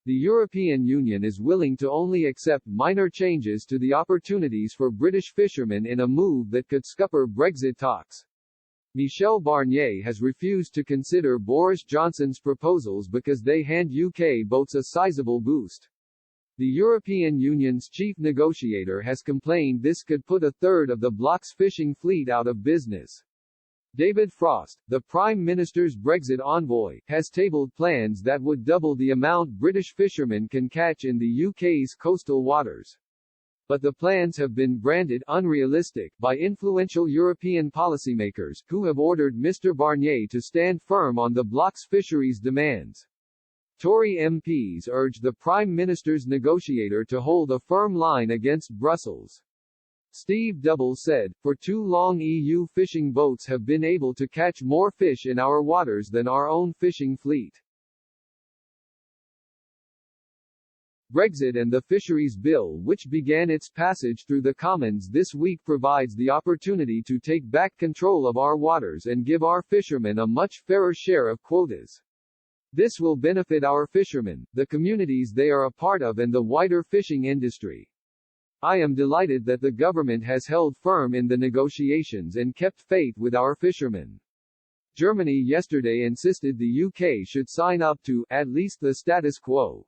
The European Union is willing to only accept minor changes to the opportunities for British fishermen in a move that could scupper Brexit talks. Michel Barnier has refused to consider Boris Johnson's proposals because they hand UK boats a sizable boost. The European Union's chief negotiator has complained this could put a third of the bloc's fishing fleet out of business. David Frost, the Prime Minister's Brexit envoy, has tabled plans that would double the amount British fishermen can catch in the UK's coastal waters. But the plans have been branded unrealistic by influential European policymakers, who have ordered Mr. Barnier to stand firm on the bloc's fisheries demands. Tory MPs urged the Prime Minister's negotiator to hold a firm line against Brussels. Steve Double said, "For too long EU fishing boats have been able to catch more fish in our waters than our own fishing fleet." Brexit and the Fisheries Bill, which began its passage through the Commons this week, provides the opportunity to take back control of our waters and give our fishermen a much fairer share of quotas. This will benefit our fishermen, the communities they are a part of, and the wider fishing industry. I am delighted that the government has held firm in the negotiations and kept faith with our fishermen. Germany yesterday insisted the UK should sign up to, at least, the status quo.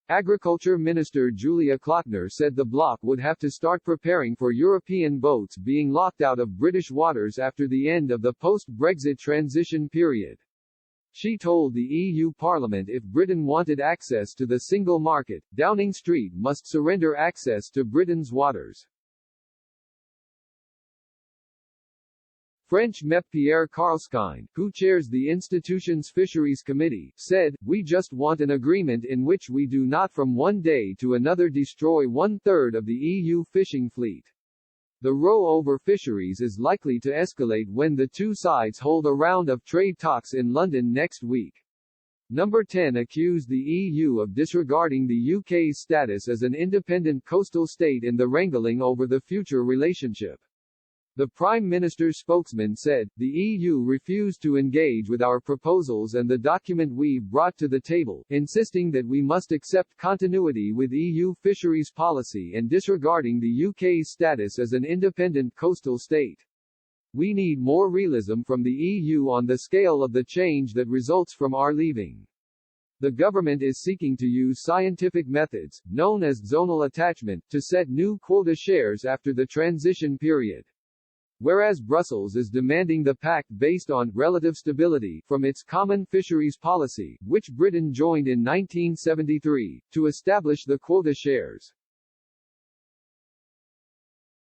Agriculture Minister Julia Klöckner said the bloc would have to start preparing for European boats being locked out of British waters after the end of the post-Brexit transition period. She told the EU Parliament if Britain wanted access to the single market, Downing Street must surrender access to Britain's waters. French MEP Pierre Karlskine, who chairs the institution's Fisheries Committee, said, "We just want an agreement in which we do not from one day to another destroy one-third of the EU fishing fleet." The row over fisheries is likely to escalate when the two sides hold a round of trade talks in London next week. Number 10 accused the EU of disregarding the UK's status as an independent coastal state in the wrangling over the future relationship. The Prime Minister's spokesman said, "The EU refused to engage with our proposals and the document we've brought to the table, insisting that we must accept continuity with EU fisheries policy and disregarding the UK's status as an independent coastal state. We need more realism from the EU on the scale of the change that results from our leaving. The government is seeking to use scientific methods, known as zonal attachment, to set new quota shares after the transition period. Whereas Brussels is demanding the pact based on relative stability from its common fisheries policy, which Britain joined in 1973, to establish the quota shares.